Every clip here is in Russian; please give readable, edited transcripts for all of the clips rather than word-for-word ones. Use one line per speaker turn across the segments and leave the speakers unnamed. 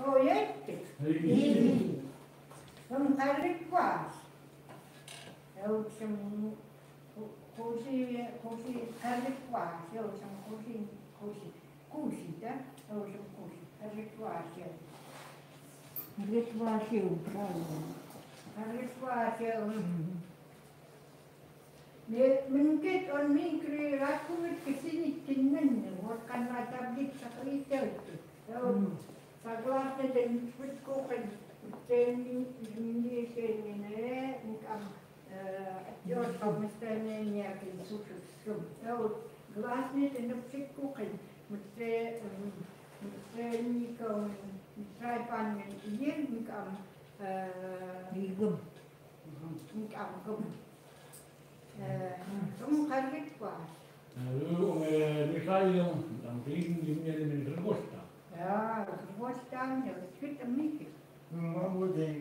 Proiecte. În care coasă. Eu sunt cuși care coasă. Eu sunt cuși, da? Eu sunt cuși care coasă. Care coasă eu, care coasă. من كنت أمين كري راكوت كسيني تنن وكان لا تبليك سكريتات فقلت لهم فتكو قد تاني مني سنين نكام أتجور فمستني ياكل سوف السم أو قلتني إنه فتكو قد مستني كم ترايبان من يين نكام نكام قم ثم خرجت كويس.
Michael, am kriegen die mir den Geburtstag.
Ja, Geburtstag, das wird am Mittag.
Was muss ich?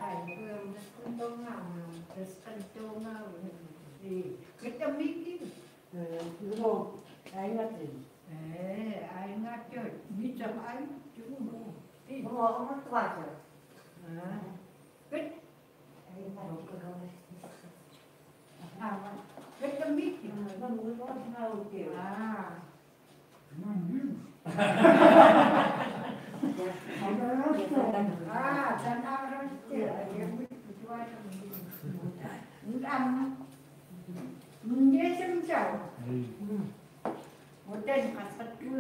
Kein Problem, das kommt doch nach. Das kann doch nach. Wird am Mittag?
So, eigentlich.
Eigentlich. Mit am Ein.
Aber warte.
Gut. Wird am Mittag?
Man muss was genau gehen.
Dann aber und am nächsten Tag und dann hast du gut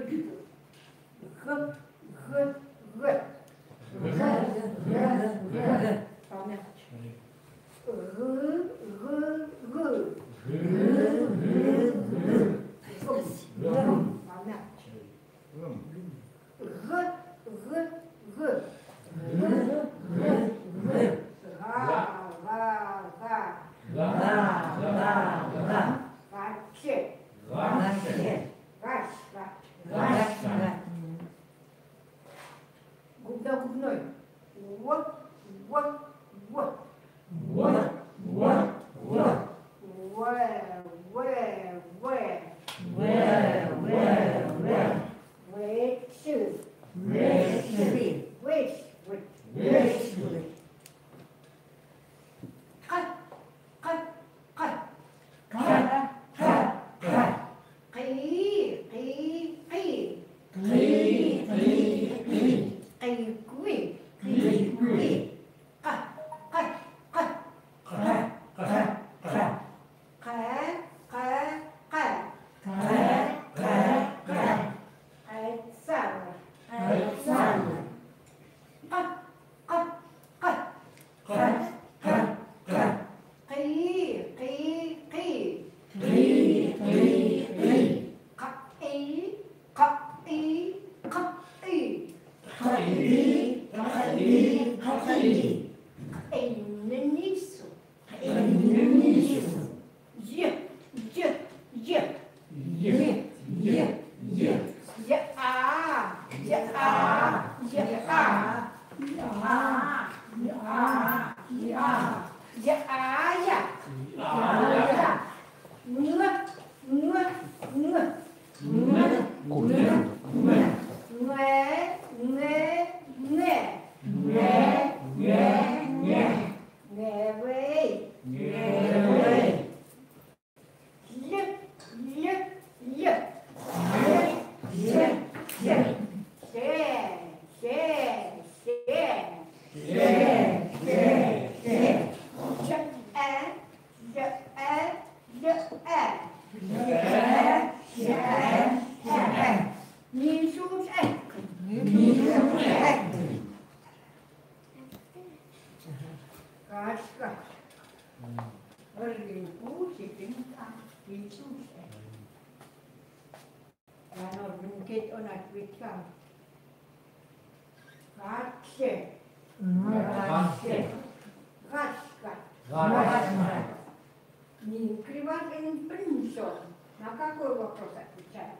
На какой вопрос отвечаем?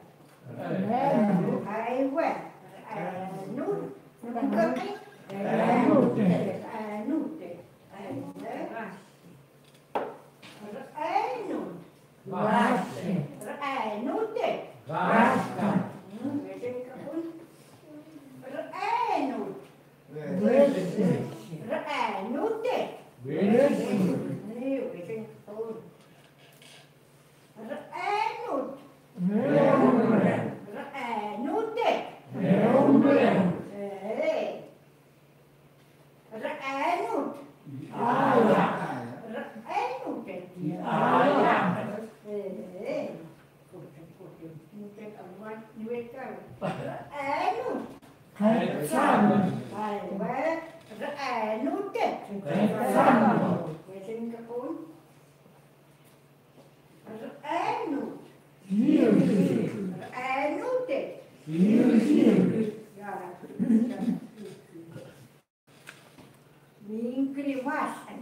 Enu.
Sama.
Enu det.
Sama.
Wezen kapun. Enu. Enu det. Ja. Minkrivasen.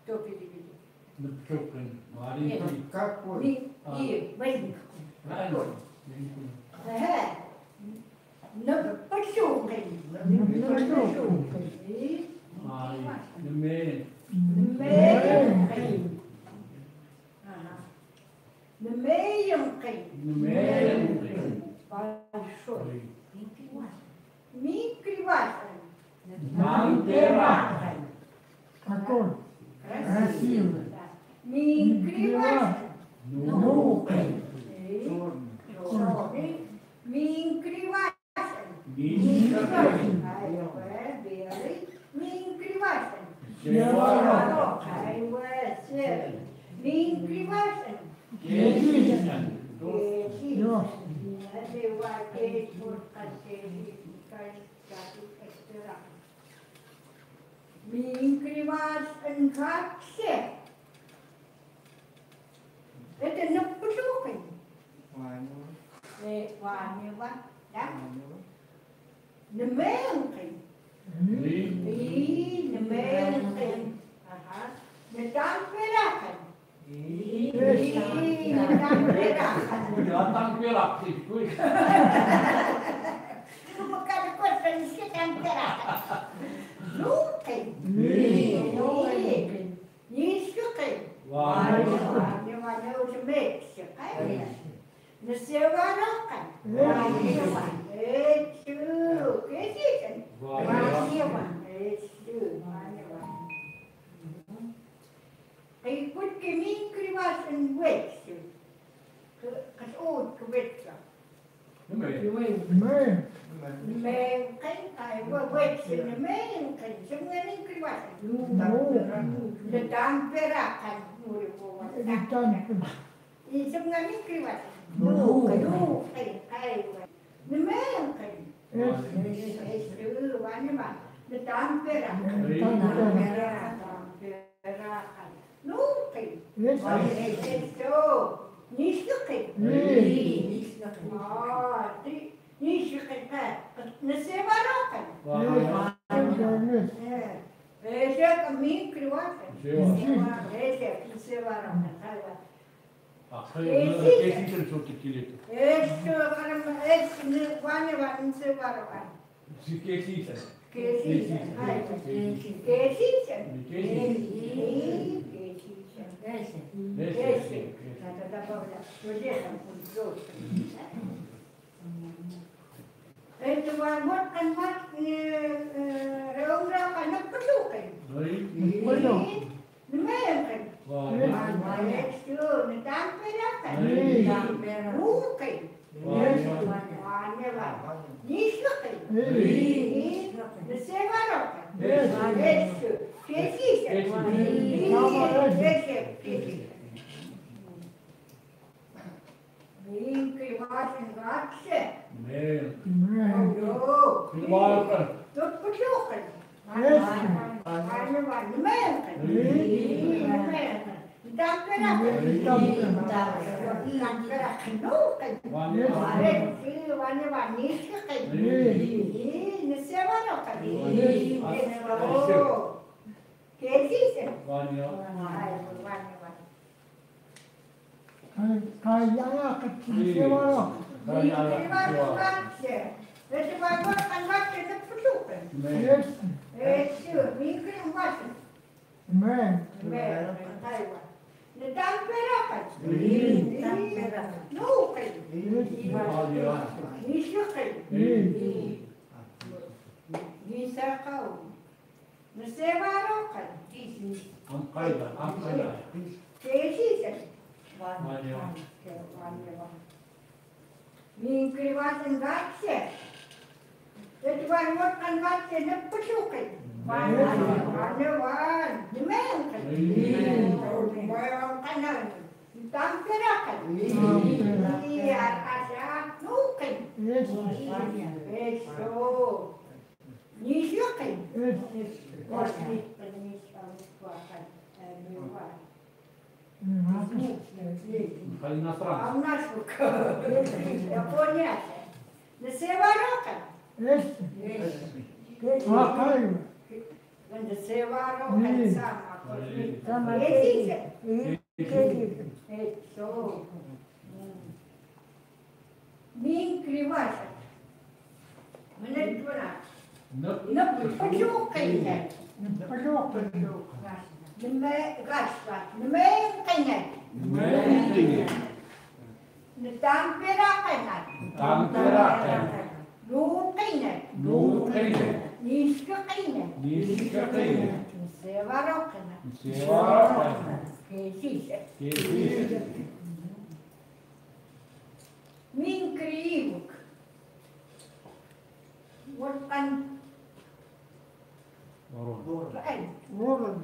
Topidi.
Nupchukan. Mari.
Какой?
Wezen.
Rano.
Nupchukan.
Mari. Numen. Numen.
Большой. Микривасан.
Мантера.
Какой? Красивый.
Микривасан.
Ну.
Черный.
Микривасан.
Мишка.
Белый. Микривасан.
Севара.
Серый. Микривасан.
Кесисан.
Микривасан как все. Это на пушукой. Ванева, да? На мелкой. И на мелкой. Ага. На тамперакой. И на тамперакой.
Datang pelak sih.
Ну, cada coisa para nos que tamperacой. Нукой. Низкой. Ванева, на уже мексика. На северокой. Эчу, кесикен. Ванева. Эчу, ванева. И путь кемин кривасен вексю. Kas oot kvetsa.
Numen.
Menken, ai vексю, menken, semua kривасен. De tamperakan. И semua kривасен. Нукой, ai. Menken. Эчу, ванева. De tamperakan. Tamperakan. Нукой. Эчу. Низкой. Низкой. На северокой. Это камин кривасен. Это северокой.
Kesisan suatu kilit.
Это ванева на северокой.
Si kesisan.
Кесисан. Надо добавлять. Вот это вот. Это вот конват реумрака на пшукой. Мелкой. На тамперакой. Рукой. Ванева. Низкой. На северокой. Кесисан. Кривасен гаксе.
Кривасен.
Тут пошукай. Ванева. Мелкой. Тамперакой. Тамперакой. Нукой. Ванева. Низкой. И на северокой. Кесисан.
Ванева.
Ванева.
Каяка, севара.
Это вагон конвакция на пшукой.
Есть.
Это микрим вашим.
Мен.
На тамперакой. Нукой. Низкой. Низкой. На северокой.
Angkaidah.
Кесисан.
Ванева.
Микривасен гаксе. Это вагон конвакция на пшукой. Ванева. Мелкой. Тамперакой. Eso. Nisyokin. Oslit nisyokin.
Хай иностранцы.
А у нас Япония. На северока.
Акаева.
На северока сама. Эти. Это. Мин криваша. Мне 12. На почукай. Min kriivuk. Vuotan
Ворон.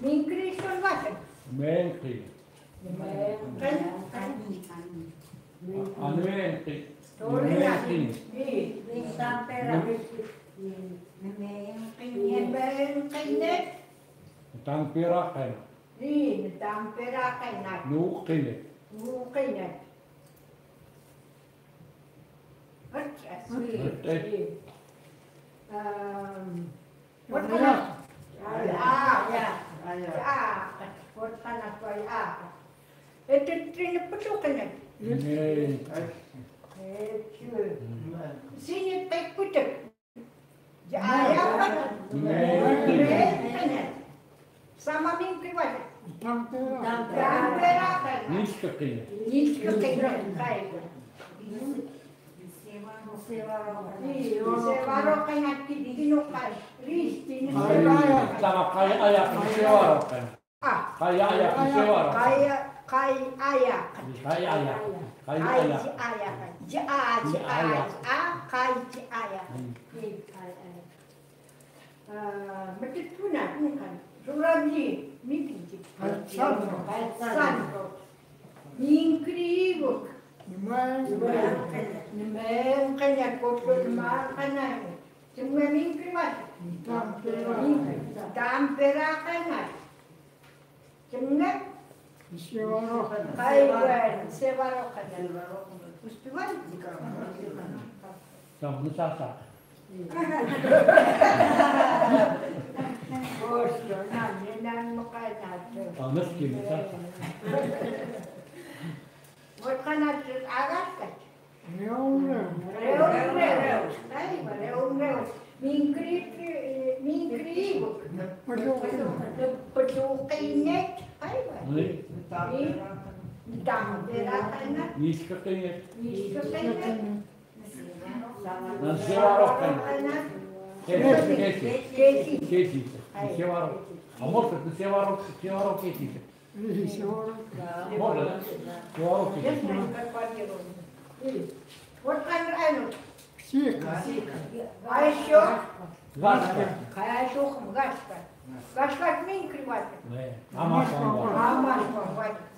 Min kriis on vasen.
Menki. Anvenki. Tampiraken.
Niin, Tamperaken.
Nuukkine.
Nuukkine. Это тренер почуканет. Синий пекпутек. Сама мин кривать.
Нишкакine.
Ничка Sevarokan näki tinukai. Ristiin.
Tämä kai ajakin seuraavaksi. Kai ajakin seuraavaksi.
Kai ajakan.
Kai ajakin. Kai
Kai
ajakin.
ajakan. Kai ajakan. Macam tu nak kan. Suramji, mungkin. Sanro. Incrível. Memang kena kotor makan. Cuma mingkri macam. Tampera kena. Cuma kaiwan sewarokan. Pustiwan.
Sama sasa.
Bos, jangan makan aja.
Miskin sasa.
Buat kanan agak kan?
Reum.
Mingkri. Pecukinet. Tamperakan.
Nishkakine.
Dan
sewarokan.
Kesi.
Kesi. Sewarok. Amor que sewarok kesi. Можно, да?
Вот anu.
Сика.
А еще?
Гаспа.
Хорошо, Гаспа. Гаспа мин кривать.
Амаш.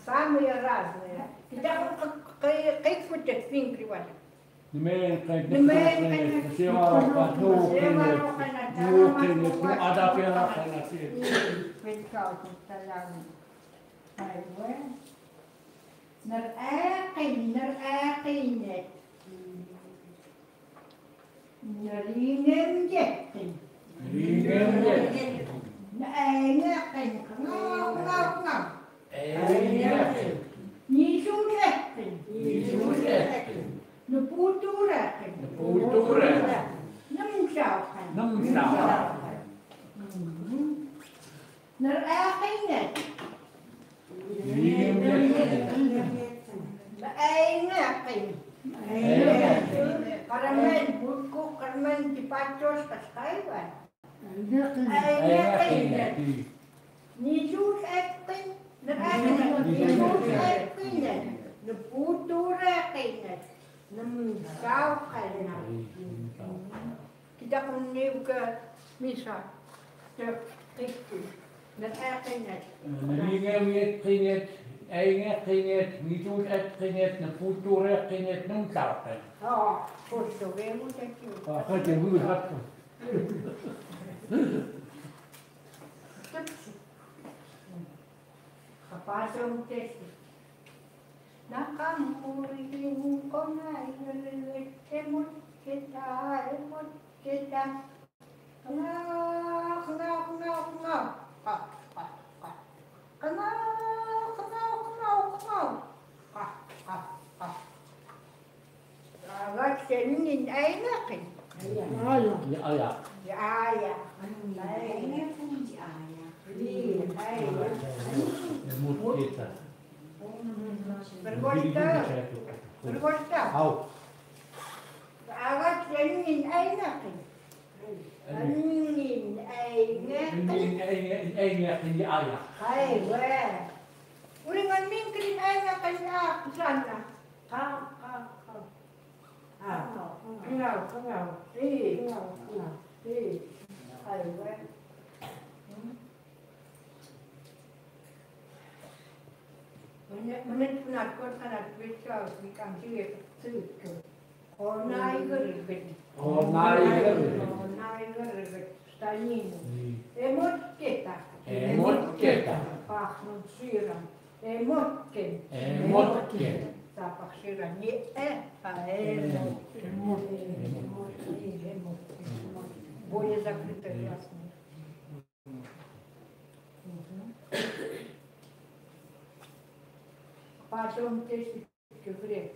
Самые разные. И так как кутек мин кривать.
Sewarok. Nuukkine. Ada perakan.
Narakin. Narinem jettin. Nainakin. Ngau. Nisurettin. Naputurakin. Namsaukan. Narakin. Karmen buku karmen dipacos kaskaiwan. Nijus ekin, nijus ekin, neputur ekin, nemsaukan. Kita punya ke misal, terkikis, nerekin.
Ringemet, Einget ringet, mitut et ringet, ne future ringet, num tarten.
Forse avevo detto.
Hadi bu hakkı.
Kapasa un testo. Nakamurin ko na ilalit, emot kita. Kana. Agak senin aynakin.
Aya.
Aya.
Ya. Ayna punci ayna.
Mut kita.
Bergosta.
Au.
Agak senin aynakin. Senin aynakin.
Einget in aya.
Hai, weh. Uringan mingkrin aynakin na sana. Kenal. Hai, weh. Menit penakut anak besar di kampung itu. Onai gerbet. Stanin. Emot kita. Pahnu siram. Emot ken. Tapak siram ni emot. Более закрытая ясная. Потом ты говоришь,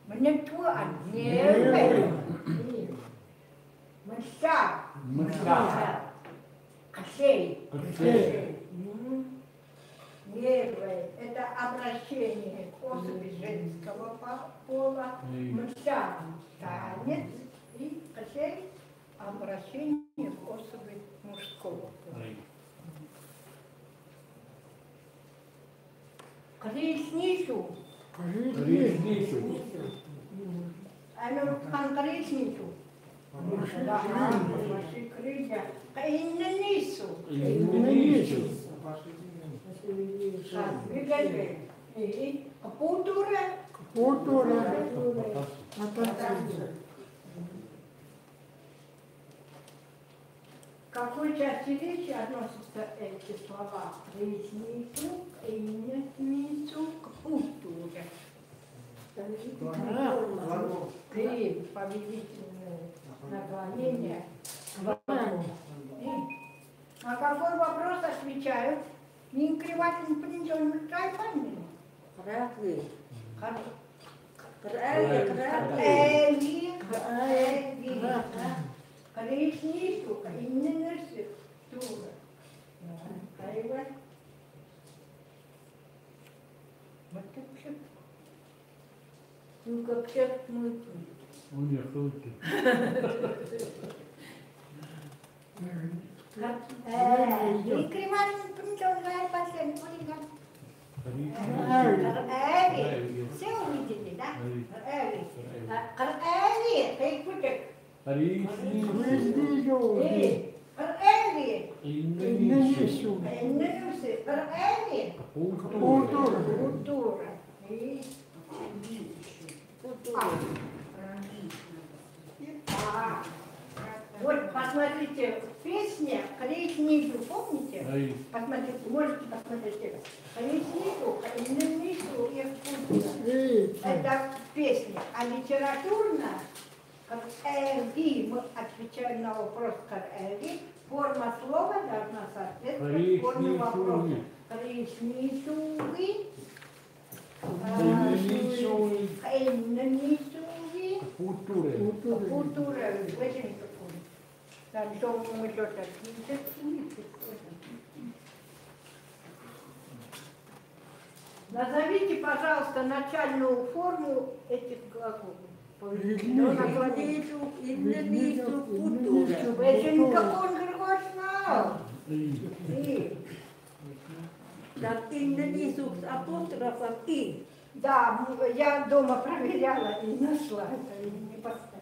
menentuan Мышка. Кощей. Нервы. Это обращение к особи женского пола. Мышка. Танец. И Кощей. Обращение к особи мужского пола. Колесницу. А ну, колесницу. Иннису. Капутура. К какой части речи относятся эти слова? Колесницу, иннису, капутура. Ты победительное наклонение. На какой вопрос отвечают? Не кривать, не принесем, не кайфанили. Колесницу, иннису, тура. копчик. Ну, копчик, ну,
У них руки.
Викриван, причем знает последний хулиган. Все увидели, да? Эли, ты
Рисни.
Эли,
Иннису.
Эли,
Культура.
культура. Вот, посмотрите, песня «Колесничу», помните?
Ай.
Посмотрите, можете посмотреть текст. «Колесничу», «Колесничу» и «Культура».
Видите.
Это песня, а литературно, как «эрги», мы отвечаем на вопрос как «эрги», форма слова должна соответствовать форме вопроса. «Колесничуги», «Эннисуги»,
Культура.
«Культура», очень такое. Там что мы идет от Назовите, пожалуйста, начальную форму этих глаголов.
Иннису, иннису, культура.
Вы никакого он знал. И.
Так, иннису с апострофом и.
Да, я дома проверяла и нашла это, и не поставила.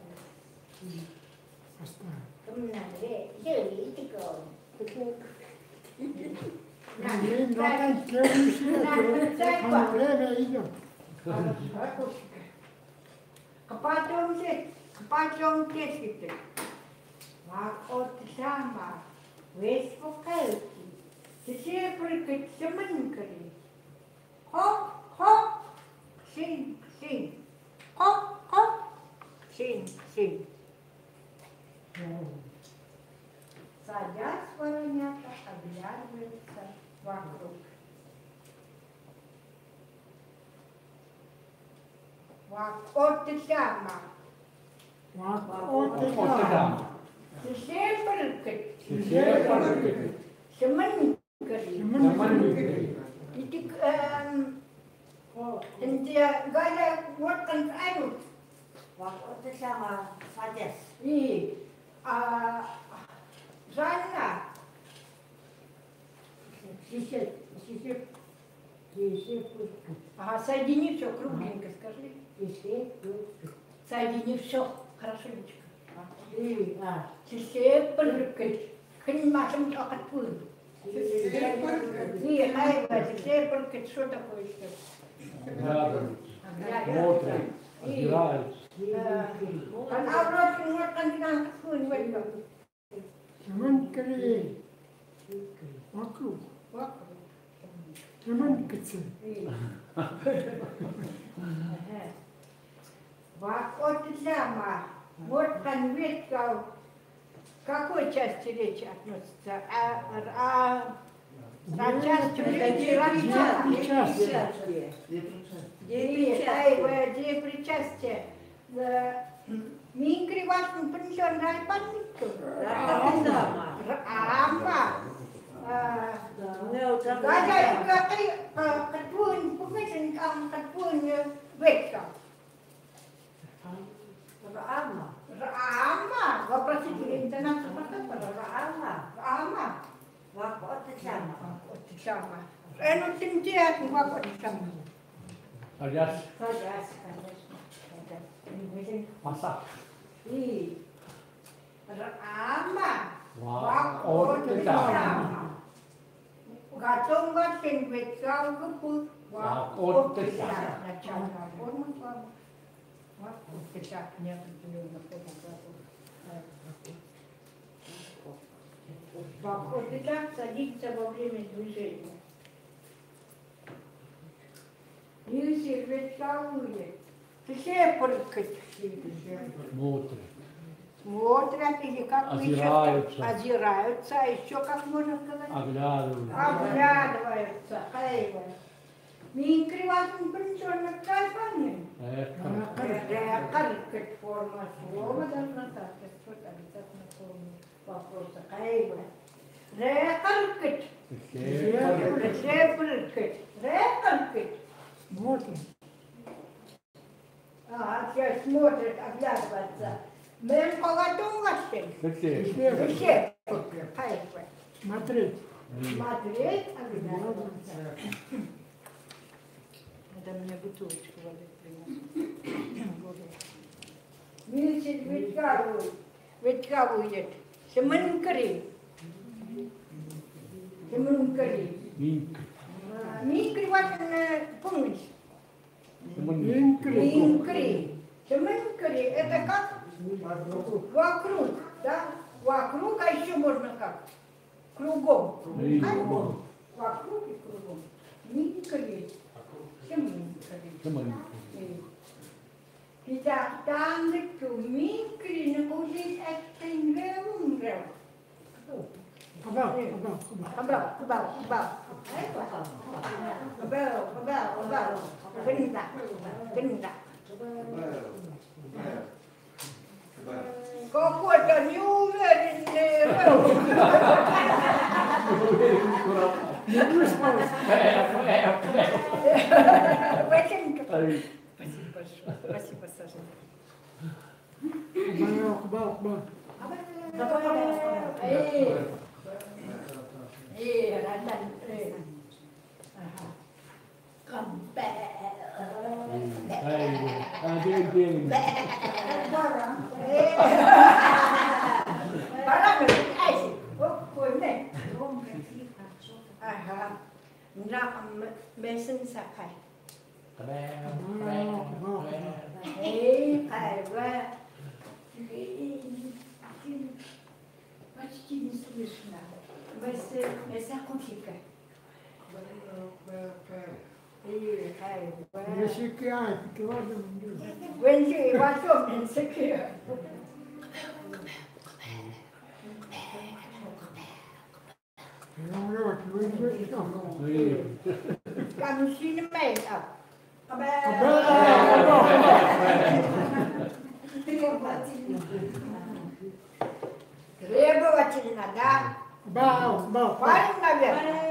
Время идет.
Потом тесите. Вот сама. Весь покайки. Все прыгать, все маленькие. Хоп, хоп. Син, син. Хоп, хоп. Син, син. Садясь, воронята оглядываются вокруг. Вот и сама.
Вот это.
Оттуда.
Все прыгать.
Все прыгают.
Все маленькие.
Нормально.
Галя, вот контролирует.
Вот это сама, садись.
И Жанна, соедини все кругленько, скажи. Соедини все хорошенечко. Все прыгать. Хрен машем только твой. И хайва, все прыгать, что такое еще?
Смотрят. Играют.
Она вроде вот кандидат какой-нибудь.
Семенкали. Вокруг. Семенкаться.
Вот сама. Вот конвертка. К какой части речи относится? Часть речи две причастия. Минкри вашу принесен райпаннику. Катвун, помните, катвун вечер. Рама. Вопросительная интонация потом. Рама.
Вот это сама.
Сама. Ну, тем театром, вот сама.
Садясь.
Садясь, конечно.
Масак.
И Рама.
Вот это.
Готов готов, ведь купу.
Вот это.
Начальная форма слава. Вот это неопределенно вот это садится во время движения. Если представляете, все прыгают.
Смотрят.
Смотрят или как вы
Озираются.
озираются, а еще как можно сказать?
Оглядывают.
Оглядываются, хайва. Минкри вашим принесен кайфанем. Каркать форма слова должна соответствовать обязательно форме вопроса. Хайва. Рекаркать. Рекаркать. Рекаркать.
Смотрим.
Bogatong Gastel.
Kecil.
Kecil. Hai.
Madrid.
Madrid, ada menyebut tu. Milsit witkawu yet. Semen keri.
Mink.
Mingkri wasan pungis.
Incri.
Mingkri. Semen keri. Это как? Вокруг, да? Вокруг, а еще можно как? Кругом. Вокруг и кругом. Микри.
Teman.
Kita tanggung tu mingkri nak ulit acting rem.
Abang.
Genda. Kau kuat dah new Спасибо, Саша.
Abang.
Mesin sakai. Почти не слышно. Месакутика.
Языки ай, килограмм.
Венчи, ватом, менсеки. Камшин мейка. Требовательно, да?
Бау.
Парень, наверное.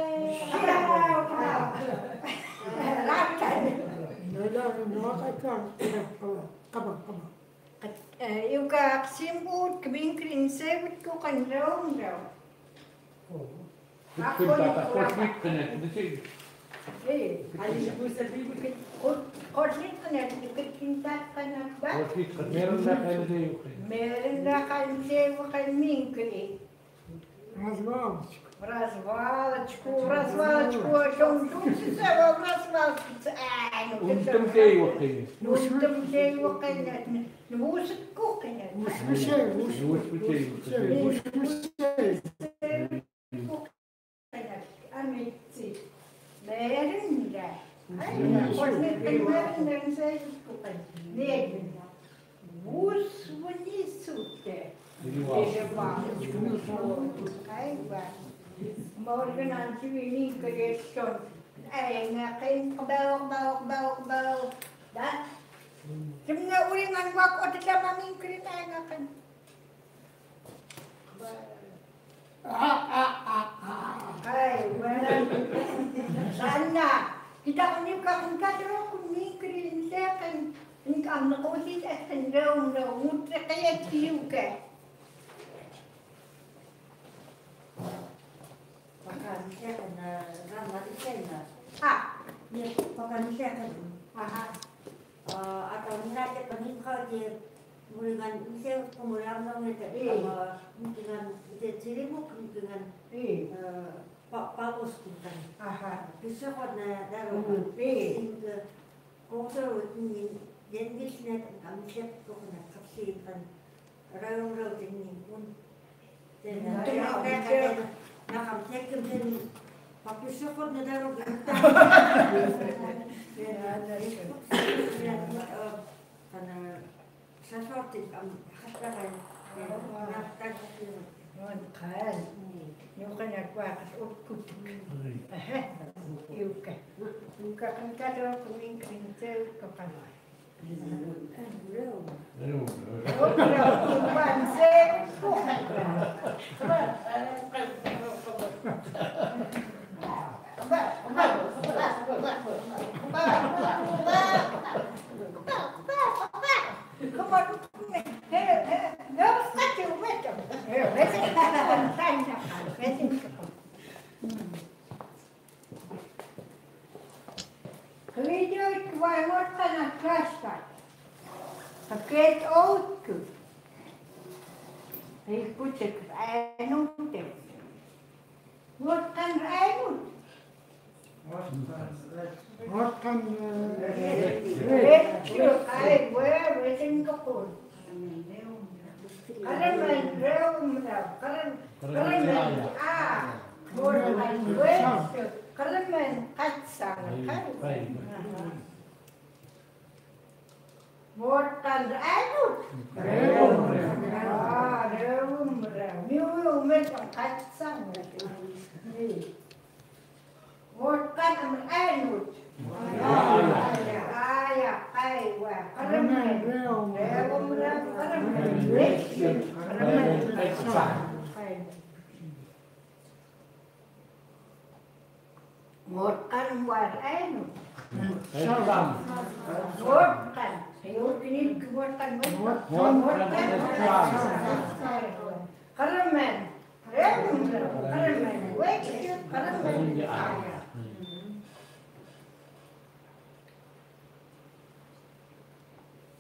Eu ga simbut kebingkring sebut ko kan raung.
Ik vind dat kort niet kunnen.
Kort niet kunnen, ik vind dat kan ik ba?
Kort niet kunnen. Meer dan dat hele
Meron na kan sebu kan minkri.
Развалочку.
Развалочку, чем тут себя в развалочку.
Унтем теевахи.
Унтем теевахи. Вусит кухня. Амитси. Мерин да. Хоть мерин се кухня. Не. Вус вынесут. Morgen aan het niet gerecht en geen gebel. Dat. Sebenarnya orang yang buat otak sama mingkri kan. Hai, sana kita menyukai kadang mingkri kan. Ini kan otak akan muter kayak tiup.
Pakai kena ramah di sana. Ni pakai kena. Atau ni nak pakai kau je mulakan misal kemudian orang itu mungkin itu seribu mungkin paus bukan. Bisa kena dalam. Kau tahu ni jenis ni kami siap kau kena kapsikan. Raung ini pun. Nakam papisukot na daw kana sa sorte am hastakan
kan. Yung kanya kwa kas ukut. Yuka. Yuka kan kadang kuming krintel kapan. vai ottaa na klasta. Paket outku. Ei kutsek äinutte. Ottan äinut.
Ottan
Retju, ai vesen kapun. Karamen reumra, karamen Morgan retju, karamen katsang. Morgan äinut. Reumra. Miu metan katsang. Morgan äinut. Ja, aiwa. Karamen reumra, karamen retju, karamen katsang. Morgan war äinut. Morgan. Saya ini kebuatan Morgan. Karamen. Karamen. Retju, karamen.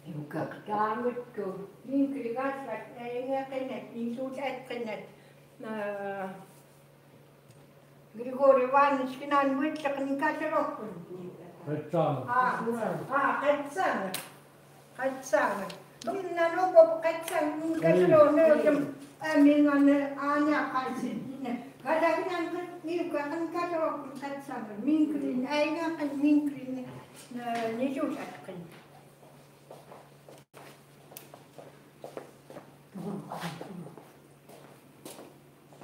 Juga kedangut ke. Ni kira saya kena ni sudah kena. Grigori Ivanovič kinan võitleb nii kaitserokku. Kaitsang. Minna lugu kaitsang, kaitseroon öösem, minna Anja kaitsin. Kada kinan niukan kaitserokku kaitsang. Minkrin, äingakan minkrin nisusatkan.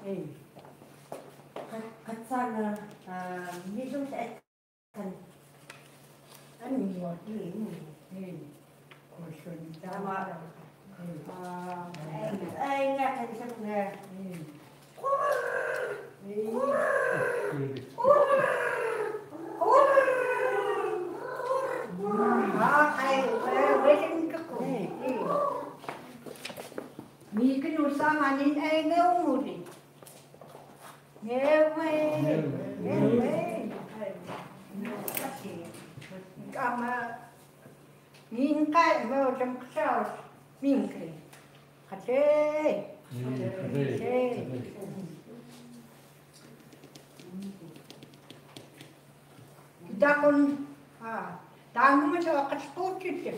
Ei.
Katsana nisun sa kan
Ano yun? Kursun.
tama ay nga kan sa na
Mikä usama niin ei ne umuri. Newe. Kama minkä me olemme ksaus minkä. Kate. Kita kun tanggung jawab kesepuluh.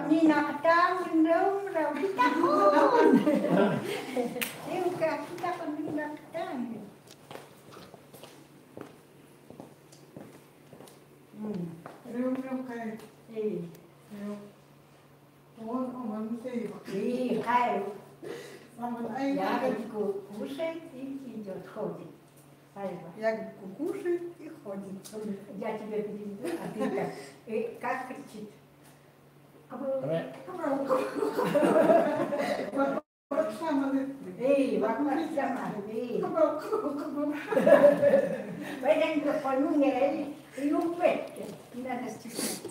Ni nakatang minum raw kita kon. Yung kita kon nakatang.
Rum kay. Man säger.
Hej.
Man ay.
Я кушать и идет, ходит.
Я кушаю и ходит.
Я тебе переведу, а ты как кричит? Эй, вокруг сама. Поэтому по нумеру и упасть. Не надо стеснять.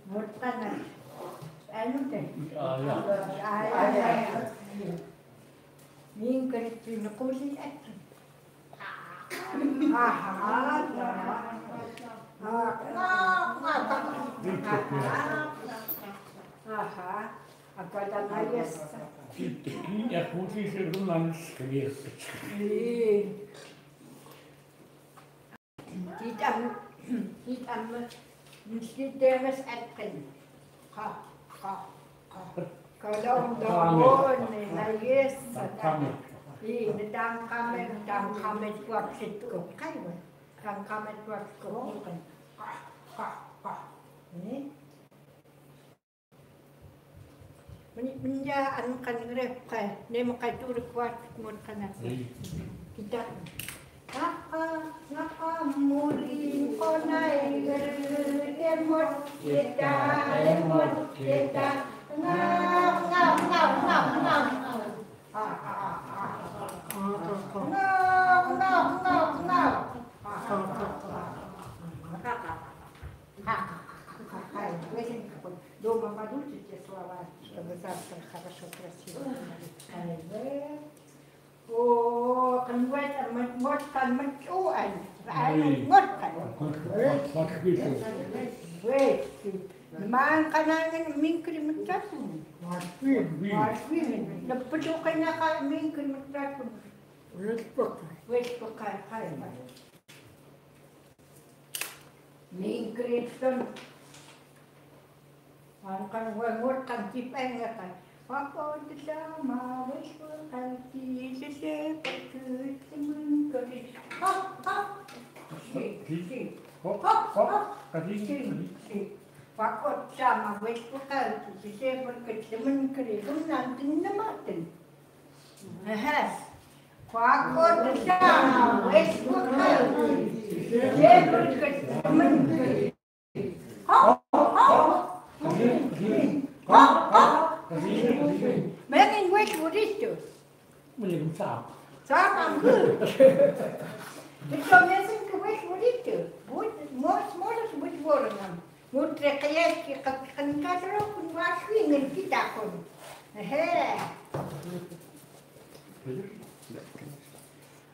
Вот она. А ну ты. Мин говорит, ты на курсе. Ага. А когда наестся?
Такие, я кушаю, все равно надо скресточку.
Die dan misschien dames etten. Ha, ha, ha. Kalau dahon na yes, ini dan kami buat situ kan, dan kami buat kan. Ha, ha, ha. Ini. Menja anu kan grep kai, ne makai tur kuat mut kana. Kita Naka murin konai demot kita ngam дома подучите слова, чтобы завтра хорошо красиво говорить. Oh, kan buat kan mencuan, ngot kan. Wait, man kanangan mingkri mencatum. Maswin, lepas tu kena kan mingkri mencatum. Wait, pakai kai. Mingkri tu. Kan ngot kan cipeng kan. Apa bersama berkati sesepat teman kali. Pakot sama berkati sesepat teman kali. Nanti namatin. Pakot sama berkati sesepat teman kali. Mungkin wes begitu.
Mungkin sama.
Sama good. Itu mungkin ke wes begitu. Semua sebut orang. Mungkin kayak kan kalau pun masih ingin kita pun.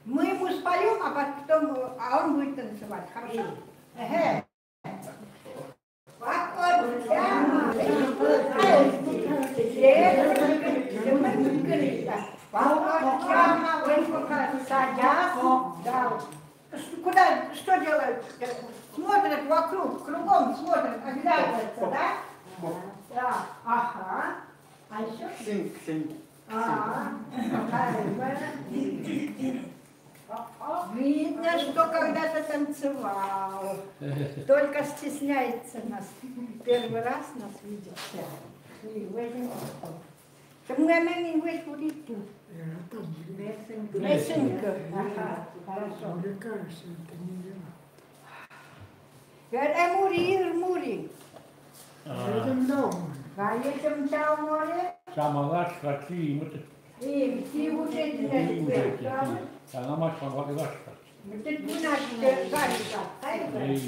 Мы ему споем, а потом он будет танцевать. Хорошо? Куда, что делают? Смотрят вокруг, кругом смотрят, оглядываются, да? Да, ага. А еще? Видно, что когда-то танцевал. Только стесняется нас. Первый раз нас видит. Кому вы будете? Лесенка. Ага, хорошо. Мури. Поедем в море.
Самолет хотим.
И ты уже не
Она машина вода.
Dit moet naar de garage.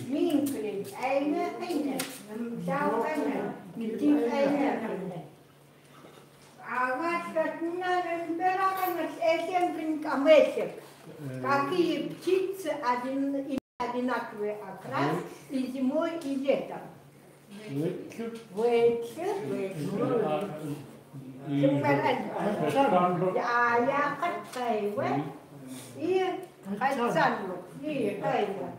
Minkelen, eine. Zou met die eine. А вот этим камешек. Какие птицы одинаковый окрас и зимой, и летом. Я хотела и хотела и хотела.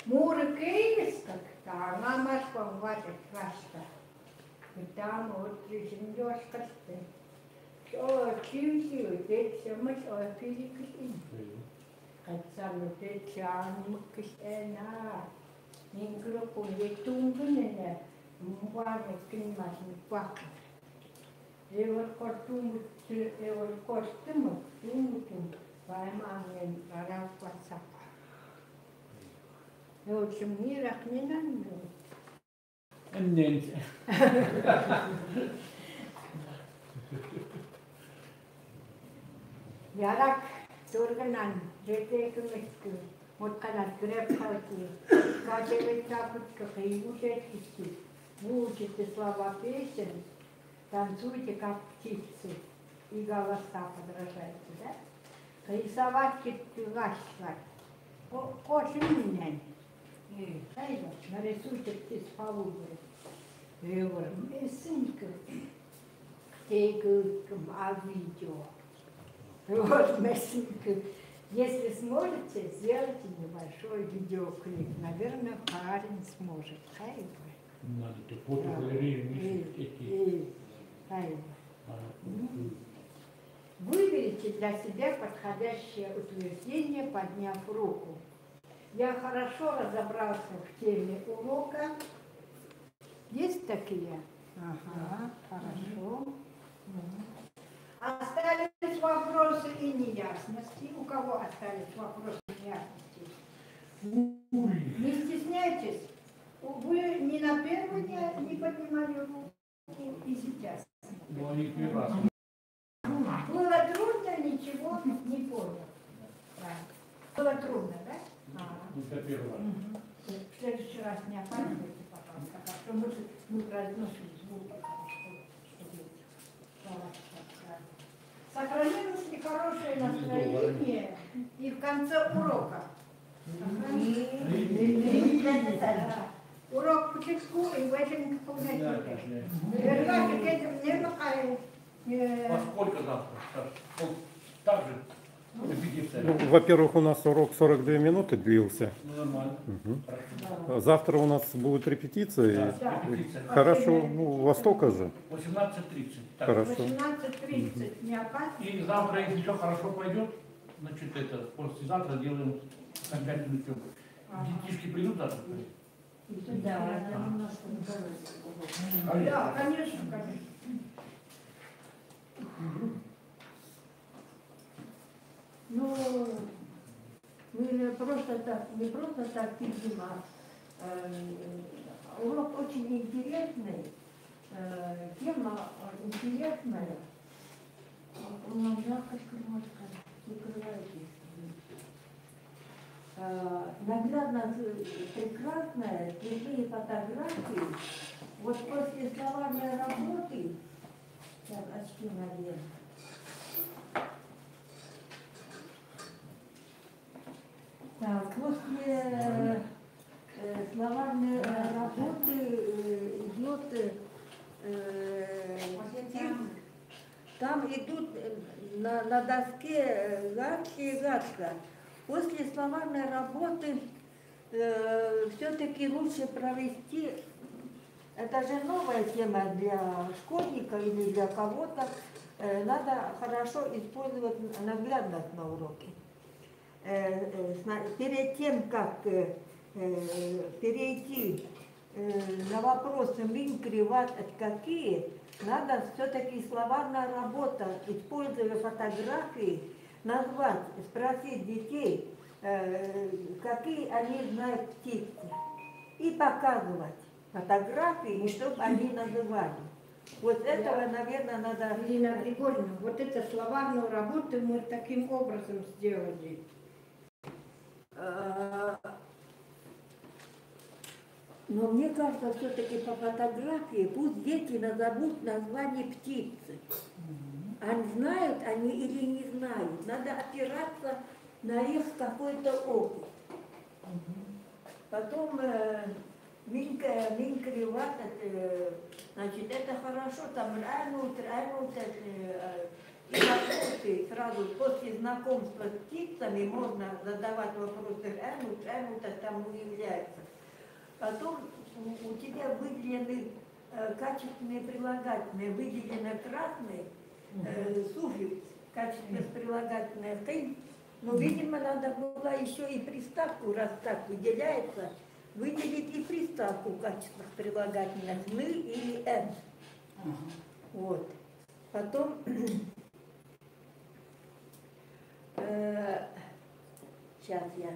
Муркейска, она машка ватит краска. И там вот землёшка стоит. О, чуть-чуть, это мы пили. Хотела это муксена. Мингруку не тумбуне, муарне климатный пак. И вот костюм, тумбу, пойманный раз пацапа. И в общем, мирах не надо.
Нет.
Ярак, турганан, жетекуместу. Вот когда гребхати, качевать такутка, и учитесь, выучите слова песен, танцуйте как птицы, и голоса подражайте, да? Рисовать китюгашка, Очень меня. Нарисуйте птиц палубы. Я говорю, сынка, а видео. Вот, сынка, если сможете, сделайте небольшой видеоклип. Наверное, парень сможет.
Надо ты фотогалерею идти.
Выберите для себя подходящее утверждение, подняв руку. Я хорошо разобрался в теме урока. Есть такие? Ага, хорошо. Остались вопросы и неясности. У кого остались вопросы и неясности? Не стесняйтесь. Вы ни на первый не поднимали руку и сейчас.
Ну, они первый раз.
Было трудно, ничего не понял. Было трудно, да?
Это первый раз.
В следующий раз не опаздывайте, пожалуйста, потому что мы произносим звуки. Сохранилось ли хорошее настроение и в конце урока? Урок по-чешку и в этом полнотите. Вернемся к этим нервам.
А сколько завтра? Так же? Репетиция?
Ну, во-первых, у нас урок 42 минуты длился.
Ну, нормально.
Хорошо. Завтра у нас будут репетиции.
Да, репетиция.
Хорошо, ну, во столько же.
18:30. Так.
Хорошо.
18:30 не опаздывайте.
И завтра, если все хорошо пойдет, значит, это послезавтра делаем окончательный учебу. Детишки придут завтра?
Да, конечно, конечно. Ну, мы не просто так видим, урок очень интересный, тема интересная. Наглядно прекрасная, цветные фотографии. Вот после словарной работы, сейчас очки наверное. Так, после словарной работы идет, там идут на доске гадки и гадка. После словарной работы все-таки лучше провести, это же новая тема для школьника или для кого-то, надо хорошо использовать наглядность на уроке. Перед тем, как перейти на вопросы «мин», «криват», «какие», надо все-таки словарная работа, используя фотографии, назвать, спросить детей, какие они знают птицы, и показывать фотографии, чтобы они называли. Вот этого, наверное, надо... Ирина Григорьевна, вот эту словарную работу мы таким образом сделали. Но мне кажется, все-таки по фотографии пусть дети назовут название птицы. Они знают они или не знают. Надо опираться на их какой-то опыт. Потом минкриват, значит, это хорошо, там ранут, и вопросы сразу после знакомства с птицами можно задавать вопросы ранут, там выявляется. Потом у тебя выделены качественные прилагательные, выделены красный суффикс, качественное прилагательное «ты». Но, видимо, надо было еще и приставку, раз так выделяется, выделить и приставку качественных прилагательных «мы» или «н». Вот. Потом сейчас я...